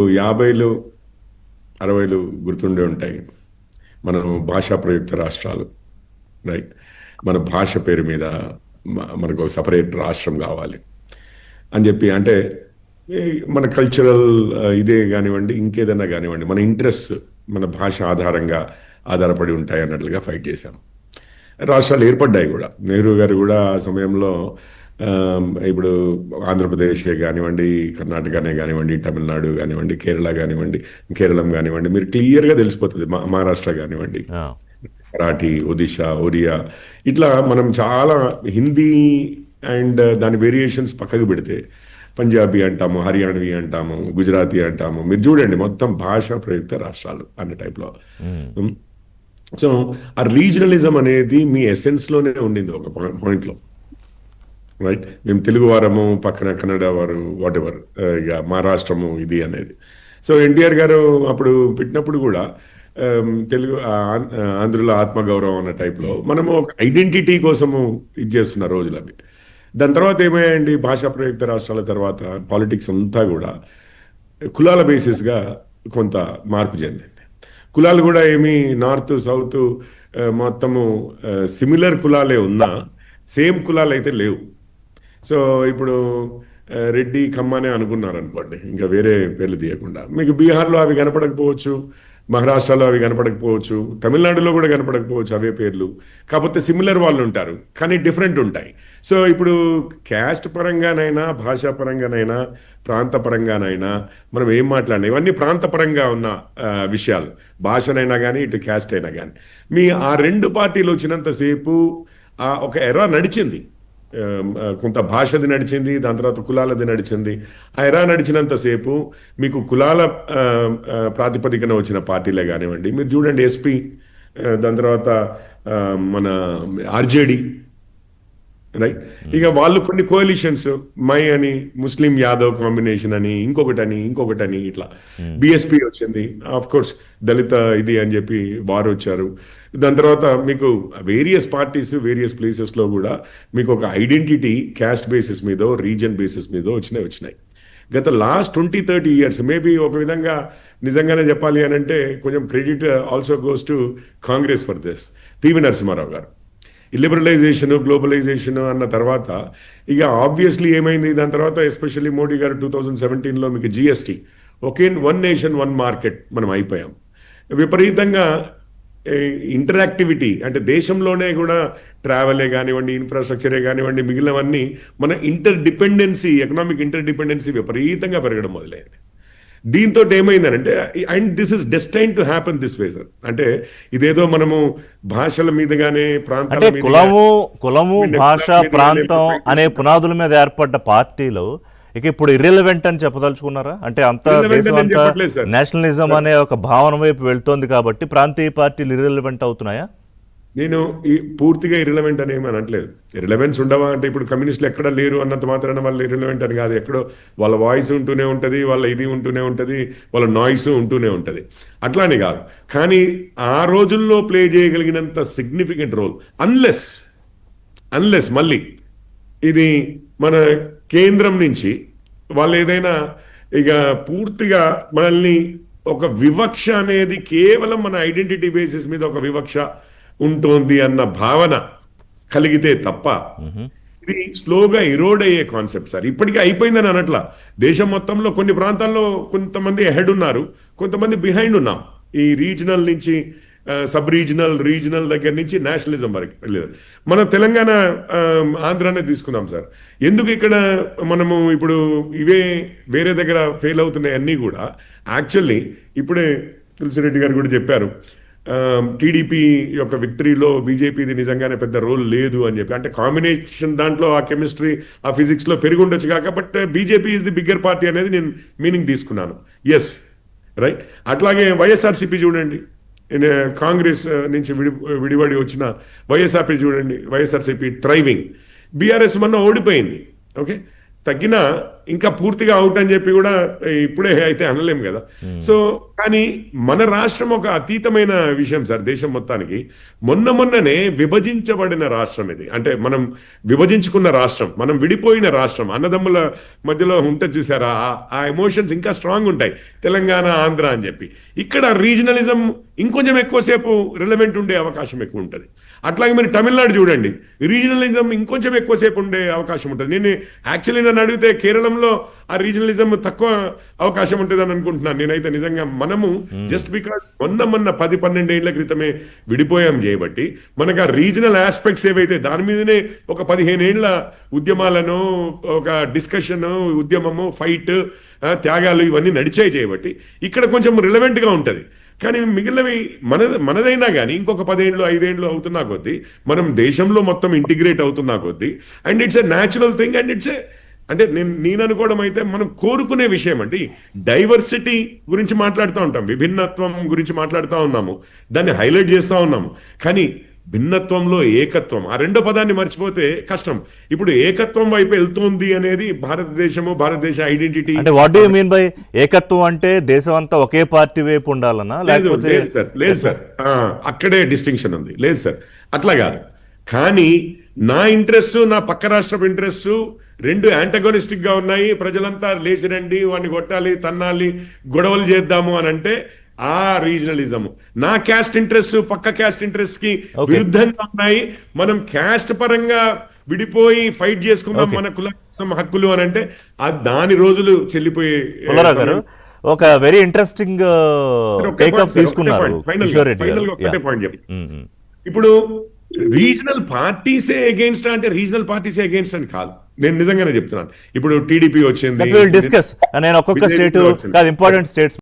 50లు 60లు గుర్తుండే ఉంటాయి. మనం భాషా ప్రయుక్త రాష్ట్రాలు, రైట్? మన భాష పేరు మీద మనకు ఒక సపరేట్ రాష్ట్రం కావాలి అని చెప్పి, అంటే ఈ మన కల్చరల్ ఇదే కానివ్వండి, ఇంకేదన్నా కానివ్వండి, మన ఇంట్రెస్ట్ మన భాష ఆధారంగా ఆధారపడి ఉంటాయి అన్నట్లుగా ఫైట్ చేశాం. రాష్ట్రాలు ఏర్పడ్డాయి కూడా. నెహ్రూ గారు కూడా ఆ సమయంలో ఇప్పుడు ఆంధ్రప్రదేశే కానివ్వండి, కర్ణాటకనే కానివ్వండి, తమిళనాడు కానివ్వండి, కేరళ కానివ్వండి, కేరళం కానివ్వండి, మీరు క్లియర్గా తెలిసిపోతుంది. మహారాష్ట్ర కానివ్వండి, మరాఠీ, ఒడిశా, ఒరియా, ఇట్లా మనం చాలా హిందీ అండ్ దాని వేరియేషన్స్ పక్కకు పెడితే పంజాబీ అంటాము, హర్యాణవి అంటాము, గుజరాతీ అంటాము. మీరు చూడండి, మొత్తం భాషా ప్రయుక్త రాష్ట్రాలు అన్న టైప్లో. సో ఆ రీజనలిజం అనేది మీ ఎసెన్స్లోనే ఉండింది ఒక పాయింట్లో, రైట్? మేము తెలుగు వారము, పక్కన కన్నడ వారు, వాట్ ఎవర్, ఇక మా రాష్ట్రము ఇది అనేది. సో ఎన్టీఆర్ గారు అప్పుడు పెట్టినప్పుడు కూడా తెలుగు ఆంధ్రుల ఆత్మగౌరవం అన్న టైప్లో మనము ఒక ఐడెంటిటీ కోసము ఇది చేస్తున్న రోజులు అవి. దాని తర్వాత ఏమయ్యాయండి, భాషా ప్రయుక్త రాష్ట్రాల తర్వాత పాలిటిక్స్ అంతా కూడా కులాల బేసిస్గా కొంత మార్పు చెందింది. కులాలు కూడా ఏమి నార్త్ సౌత్ మొత్తము సిమిలర్ కులాలే ఉన్నా సేమ్ కులాలు అయితే లేవు. సో ఇప్పుడు రెడ్డి కమ్మనే అనుకున్నారు అనుకోండి, ఇంకా వేరే పేర్లు తీయకుండా. మీకు బీహార్లో అవి కనపడకపోవచ్చు, మహారాష్ట్రలో అవి కనపడకపోవచ్చు, తమిళనాడులో కూడా కనపడకపోవచ్చు అవే పేర్లు. కాకపోతే సిమిలర్ వాళ్ళు ఉంటారు, కానీ డిఫరెంట్ ఉంటాయి. సో ఇప్పుడు క్యాస్ట్ పరంగానైనా, భాషా పరంగానైనా, ప్రాంత పరంగానైనా మనం ఏం మాట్లాడినా ఇవన్నీ ప్రాంతపరంగా ఉన్న విషయాలు. భాషనైనా కానీ, ఇటు క్యాస్ట్ అయినా కానీ. మీ ఆ రెండు పార్టీలు వచ్చినంతసేపు ఒక ఎరా నడిచింది. కొంత భాషది నడిచింది, దాని తర్వాత కులాలది నడిచింది. ఆ ఎరా నడిచినంతసేపు మీకు కులాల ప్రాతిపదికన వచ్చిన పార్టీలే కానివ్వండి. మీరు చూడండి ఎస్పీ, దాని తర్వాత మన ఆర్జేడి, రైట్? ఇక వాళ్ళు కొన్ని కోalitions, మై అని, ముస్లిం యాదవ్ కాంబినేషన్ అని, ఇంకొకటని ఇట్లా. బిఎస్పి వచ్చింది, ఆఫ్ కోర్స్ దళిత ఇది అని చెప్పి వారు వచ్చారు. దాని తర్వాత మీకు వేరియస్ పార్టీస్ వేరియస్ ప్లేసెస్లో కూడా మీకు ఒక ఐడెంటిటీ క్యాస్ట్ బేసిస్ మీద, రీజన్ బేసిస్ మీద వచ్చినాయి. గత లాస్ట్ 20-30 years మేబీ ఒక విధంగా నిజంగానే చెప్పాలి అని అంటే కొంచెం credit also goes to Congress for this. PV Narasimha Rao గారు లిబరలైజేషన్, గ్లోబలైజేషన్ అన్న తర్వాత ఇక ఆబ్వియస్లీ ఏమైంది, దాని తర్వాత ఎస్పెషల్లీ మోడీ గారు 2017లో మీకు జిఎస్టీ, ఒకే వన్ నేషన్ వన్ మార్కెట్ మనం అయిపోయాం. విపరీతంగా ఇంటరాక్టివిటీ, అంటే దేశంలోనే కూడా ట్రావెలే కానివ్వండి, ఇన్ఫ్రాస్ట్రక్చరే కానివ్వండి, మిగిలినవన్నీ మన ఎకనామిక్ ఇంటర్ డిపెండెన్సీ విపరీతంగా పెరగడం మొదలైంది. దీంతో ఏమైందనంటే, and this is destined to happen this way sir. అంటే ఇదేదో మనము భాషల మీదగానే, ప్రాంతాల మీద, కులము, భాష, ప్రాంతం అనే పునాదుల మీద ఏర్పడ్డ పార్టీలు ఇక ఇప్పుడు ఇర్రెలవెంట్ అని చెప్పదలుచుకున్నారా? అంటే అంతా దేశం అంతా నేషనలిజం అనే ఒక భావన వైపు వెళ్తోంది కాబట్టి ప్రాంతీయ పార్టీలు ఇర్రెలవెంట్ అవుతున్నాయా? నేను ఈ పూర్తిగా ఇర్రిలవెంట్ అని ఏమీ అనట్లేదు. ఇర్రిలవెన్స్ ఉండవా అంటే ఇప్పుడు కమ్యూనిస్టులు ఎక్కడ లేరు అన్నంత మాత్రాన వాళ్ళు ఇర్రిలవెంట్ అని కాదు. ఎక్కడో వాళ్ళ వాయిస్ ఉంటూనే ఉంటుంది, వాళ్ళ ఇది ఉంటూనే ఉంటుంది, వాళ్ళ నాయిస్ ఉంటూనే ఉంటుంది, అట్లా అని కాదు. కానీ ఆ రోజుల్లో ప్లే చేయగలిగినంత సిగ్నిఫికెంట్ రోల్ అన్లెస్ మళ్ళీ ఇది మన కేంద్రం నుంచి వాళ్ళు ఏదైనా ఇక పూర్తిగా మనల్ని ఒక వివక్ష అనేది కేవలం మన ఐడెంటిటీ బేసిస్ మీద ఒక వివక్ష ఉంటుంది అన్న భావన కలిగితే తప్ప ఇది స్లోగా ఇరోడ్ అయ్యే కాన్సెప్ట్ సార్. ఇప్పటికీ అయిపోయిందని అనట్లా. దేశం మొత్తంలో కొన్ని ప్రాంతాల్లో కొంతమంది అహెడ్ ఉన్నారు, కొంతమంది బిహైండ్ ఉన్నాం. ఈ రీజనల్ నుంచి సబ్ రీజనల్ దగ్గర నుంచి నేషనలిజం వరకు వెళ్ళేది. మన తెలంగాణ, ఆంధ్రానే తీసుకుందాం సార్. ఎందుకు ఇక్కడ మనము ఇప్పుడు ఇవే వేరే దగ్గర ఫెయిల్ అవుతున్నాయి అన్నీ కూడా? యాక్చువల్లీ ఇప్పుడే తులసిరెడ్డి గారు కూడా చెప్పారు, టీడీపీ యొక్క విక్టరీలో బీజేపీది నిజంగానే పెద్ద రోల్ లేదు అని చెప్పి. అంటే కాంబినేషన్ దాంట్లో ఆ కెమిస్ట్రీ, ఆ ఫిజిక్స్లో పెరిగి ఉండొచ్చు కాక, but BJP is the bigger party అనేది నేను మీనింగ్ తీసుకున్నాను. Yes, right. అట్లాగే వైఎస్ఆర్సీపీ చూడండి, కాంగ్రెస్ నుంచి విడివడి వచ్చిన వైఎస్ఆర్పీ చూడండి, వైఎస్ఆర్సీపీ థ్రైవింగ్. బీఆర్ఎస్ మొన్న ఓడిపోయింది, ఓకే, తగ్గిన ఇంకా పూర్తిగా అవుట్ అని చెప్పి కూడా ఇప్పుడే అయితే అనలేము కదా. సో కానీ మన రాష్ట్రం ఒక అతీతమైన విషయం సార్ దేశం మొత్తానికి. మొన్ననే విభజించబడిన రాష్ట్రం ఇది, అంటే మనం విభజించుకున్న రాష్ట్రం, మనం విడిపోయిన రాష్ట్రం, అన్నదమ్ముల మధ్యలో ఉంటుంది చూసారా, ఆ ఎమోషన్స్ ఇంకా స్ట్రాంగ్ ఉంటాయి తెలంగాణ ఆంధ్ర అని చెప్పి. ఇక్కడ రీజనలిజం ఇంకొంచెం ఎక్కువసేపు రిలవెంట్ ఉండే అవకాశం ఎక్కువ ఉంటుంది. అట్లాగే మీరు తమిళనాడు చూడండి, రీజనలిజం ఇంకొంచెం ఎక్కువసేపు ఉండే అవకాశం ఉంటుంది. నేను యాక్చువల్లీ నన్ను అడిగితే కేరళంలో ఆ రీజనలిజం తక్కువ అవకాశం ఉంటుంది అని అనుకుంటున్నాను నేనైతే. నిజంగా మనము జస్ట్ బికాస్ మొన్న 10-12 ఏళ్ల క్రితమే విడిపోయాం చేయబట్టి మనకు ఆ రీజనల్ ఆస్పెక్ట్స్ ఏవైతే దాని మీదనే ఒక 15 ఏళ్ల ఉద్యమాలను, ఒక డిస్కషన్, ఉద్యమము, ఫైట్, త్యాగాలు ఇవన్నీ నడిచాయి చేయబట్టి ఇక్కడ కొంచెం రిలవెంట్గా ఉంటుంది. కానీ మిగిలినవి మనదైనా కానీ ఇంకొక 10 ఏళ్ళు 5 ఏళ్ళు అవుతున్నా కొద్దీ మనం దేశంలో మొత్తం ఇంటిగ్రేట్ అవుతున్నా కొద్దీ, and it's a natural thing, and it's a అంటే నేను అనుకోవడం అయితే మనం కోరుకునే విషయం అండి. డైవర్సిటీ గురించి మాట్లాడుతూ ఉంటాం, విభిన్నత్వం గురించి మాట్లాడుతూ ఉన్నాము, దాన్ని హైలైట్ చేస్తూ ఉన్నాము. కానీ భిన్నత్వంలో ఏకత్వం, ఆ రెండో పదాన్ని మర్చిపోతే కష్టం. ఇప్పుడు ఏకత్వం వైపు వెళ్తోంది అనేది భారతదేశ ఐడెంటిటీ. అంటే what do you mean by ఏకత్వం? అంటే దేశం అంతా ఒకే పార్టీ వైపు ఉండాలనా, లేకపోతే? లేదు సార్, అక్కడే డిస్టింక్షన్ ఉంది. లేదు సార్, అట్లా కాదు. కానీ నా ఇంట్రెస్ట్, నా పక్క రాష్ట్రపు ఇంట్రెస్ట్ రెండు యాంటగోనిస్టిక్ గా ఉన్నాయి. ప్రజలంతా లేచి రండి, వాడిని కొట్టాలి, తన్నాలి, గొడవలు చేద్దాము అని అంటే ఆ రీజనలిజం. నా క్యాస్ట్ ఇంట్రెస్ట్ పక్క క్యాస్ట్ ఇంట్రెస్ట్ కి విరుద్ధంగా ఉన్నాయి. మనం క్యాస్ట్ పరంగా విడిపోయి ఫైట్ చేసుకుందాం మన కుల కోసం హక్కులు అని అంటే దాని రోజులు చెల్లిపోయే. ఒక వెరీ ఇంట్రెస్టింగ్ టేక్ ఆఫ్ తీసుకున్నారు కిషోర్ రెడ్డి గారు. ఒకటే పాయింట్ చెప్పి, ఇప్పుడు రీజనల్ పార్టీసే అగేన్స్ట్ అంటే రీజనల్ పార్టీసే అగేన్స్ట్ అని కాదు, నేను నిజంగానే చెప్తున్నాను. ఇప్పుడు టీడీపీ వచ్చింది, డిస్కస్ నేను ఒక్కొక్క స్టేట్ ఇంపార్టెంట్ స్టేట్స్